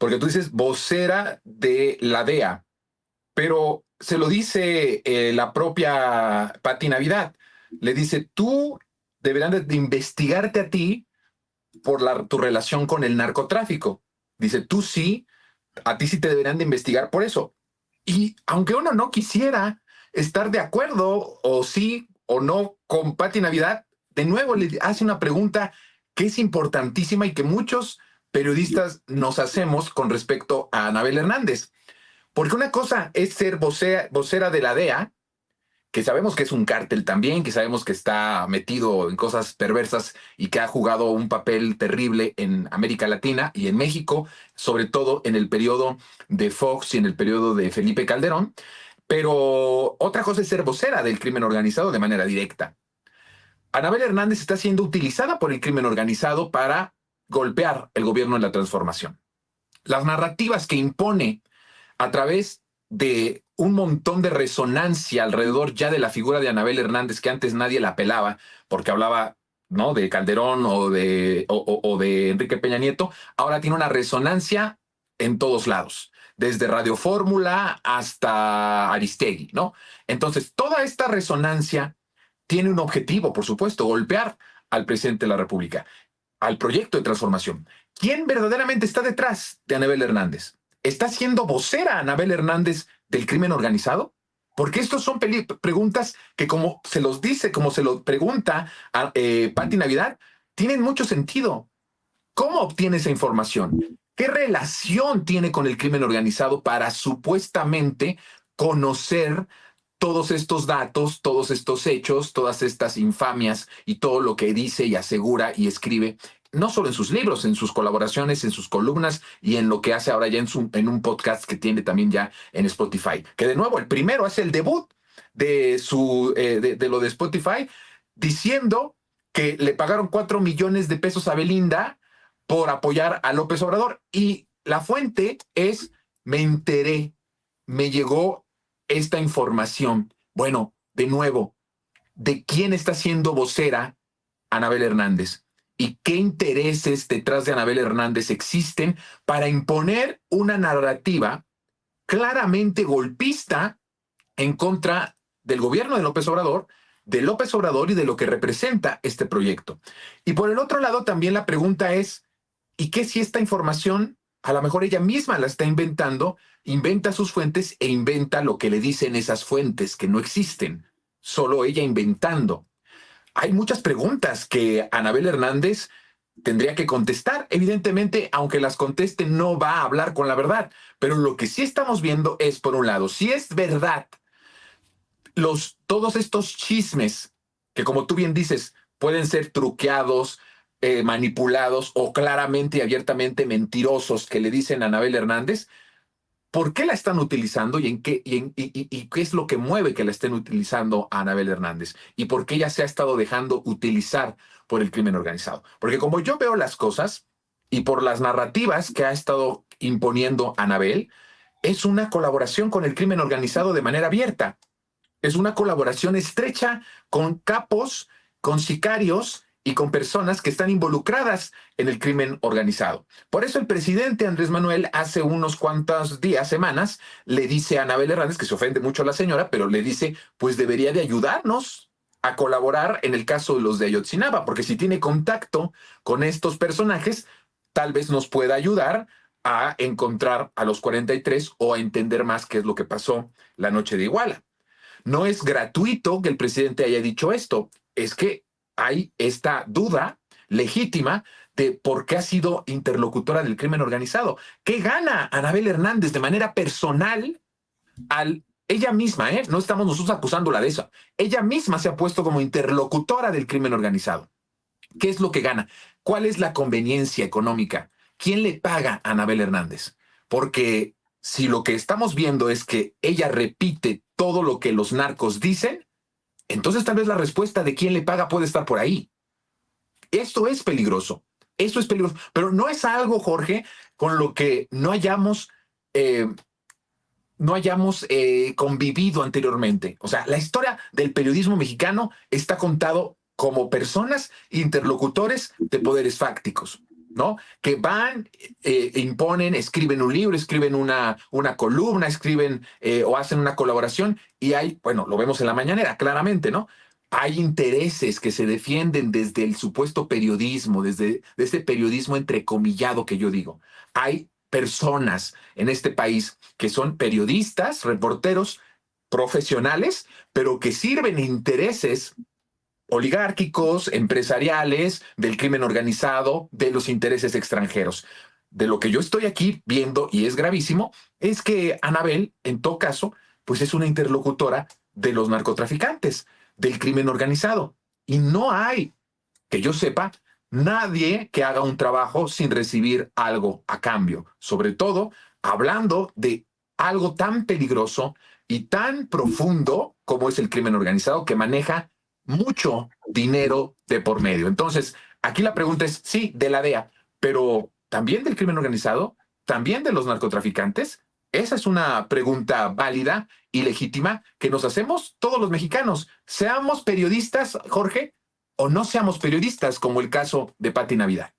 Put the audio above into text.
porque tú dices vocera de la DEA, pero se lo dice la propia Pati Navidad. Le dice, tú deberán de investigarte a ti por tu relación con el narcotráfico. Dice, tú sí, a ti sí te deberán de investigar por eso. Y aunque uno no quisiera estar de acuerdo o sí o no con Pati Navidad, de nuevo le hace una pregunta que es importantísima y que muchos periodistas nos hacemos con respecto a Anabel Hernández. Porque una cosa es ser vocera de la DEA, que sabemos que es un cártel también, que sabemos que está metido en cosas perversas y que ha jugado un papel terrible en América Latina y en México, sobre todo en el periodo de Fox y en el periodo de Felipe Calderón. Pero otra cosa es ser vocera del crimen organizado de manera directa. Anabel Hernández está siendo utilizada por el crimen organizado para golpear el gobierno de la transformación. Las narrativas que impone a través de un montón de resonancia alrededor ya de la figura de Anabel Hernández, que antes nadie la apelaba porque hablaba, ¿no?, de Calderón o de Enrique Peña Nieto, ahora tiene una resonancia en todos lados, desde Radio Fórmula hasta Aristegui, ¿no? Entonces, toda esta resonancia tiene un objetivo, por supuesto, golpear al presidente de la República, al proyecto de transformación. ¿Quién verdaderamente está detrás de Anabel Hernández? ¿Está siendo vocera Anabel Hernández del crimen organizado? Porque estos son preguntas que, como se los dice, como se lo pregunta a Pati Navidad, tienen mucho sentido. ¿Cómo obtiene esa información? ¿Qué relación tiene con el crimen organizado para supuestamente conocer todos estos datos, todos estos hechos, todas estas infamias y todo lo que dice y asegura y escribe, no solo en sus libros, en sus colaboraciones, en sus columnas y en lo que hace ahora ya en un podcast que tiene también ya en Spotify? Que de nuevo, el primero hace el debut de lo de Spotify diciendo que le pagaron 4 millones de pesos a Belinda por apoyar a López Obrador. Y la fuente es, me enteré, me llegó esta información. Bueno, de nuevo, ¿de quién está siendo vocera Anabel Hernández? ¿Y qué intereses detrás de Anabel Hernández existen para imponer una narrativa claramente golpista en contra del gobierno de López Obrador y de lo que representa este proyecto? Y por el otro lado, también la pregunta es, ¿y qué si esta información a lo mejor ella misma la está inventando, inventa sus fuentes e inventa lo que le dicen esas fuentes que no existen, solo ella inventando? Hay muchas preguntas que Anabel Hernández tendría que contestar. Evidentemente, aunque las conteste, no va a hablar con la verdad. Pero lo que sí estamos viendo es, por un lado, si es verdad todos estos chismes que, como tú bien dices, pueden ser truqueados, manipulados o claramente y abiertamente mentirosos que le dicen a Anabel Hernández, ¿por qué la están utilizando y qué es lo que mueve que la estén utilizando a Anabel Hernández? ¿Y por qué ella se ha estado dejando utilizar por el crimen organizado? Porque como yo veo las cosas y por las narrativas que ha estado imponiendo Anabel, es una colaboración con el crimen organizado de manera abierta. Es una colaboración estrecha con capos, con sicarios y con personas que están involucradas en el crimen organizado. Por eso el presidente Andrés Manuel hace unos cuantos días, semanas, le dice a Anabel Hernández, que se ofende mucho a la señora, pero le dice, pues debería de ayudarnos a colaborar en el caso de los de Ayotzinapa, porque si tiene contacto con estos personajes, tal vez nos pueda ayudar a encontrar a los 43 o a entender más qué es lo que pasó la noche de Iguala. No es gratuito que el presidente haya dicho esto, es que hay esta duda legítima de por qué ha sido interlocutora del crimen organizado. ¿Qué gana Anabel Hernández de manera personal al ella misma, no estamos nosotros acusándola de eso? Ella misma se ha puesto como interlocutora del crimen organizado. ¿Qué es lo que gana? ¿Cuál es la conveniencia económica? ¿Quién le paga a Anabel Hernández? Porque si lo que estamos viendo es que ella repite todo lo que los narcos dicen, entonces tal vez la respuesta de quién le paga puede estar por ahí. Esto es peligroso. Esto es peligroso. Pero no es algo, Jorge, con lo que no hayamos convivido anteriormente. O sea, la historia del periodismo mexicano está contado como personas interlocutores de poderes fácticos. ¿no? Que van, imponen, escriben un libro, escriben una columna, escriben o hacen una colaboración y hay, bueno, lo vemos en la mañanera, claramente, ¿no? Hay intereses que se defienden desde el supuesto periodismo, desde este periodismo entrecomillado que yo digo. Hay personas en este país que son periodistas, reporteros profesionales, pero que sirven intereses oligárquicos, empresariales, del crimen organizado, de los intereses extranjeros. De lo que yo estoy aquí viendo, y es gravísimo, es que Anabel, en todo caso, pues es una interlocutora de los narcotraficantes, del crimen organizado. Y no hay, que yo sepa, nadie que haga un trabajo sin recibir algo a cambio, sobre todo hablando de algo tan peligroso y tan profundo como es el crimen organizado que maneja mucho dinero de por medio. Entonces, aquí la pregunta es, sí, de la DEA, pero también del crimen organizado, también de los narcotraficantes. Esa es una pregunta válida y legítima que nos hacemos todos los mexicanos. Seamos periodistas, Jorge, o no seamos periodistas, como el caso de Pati Navidad.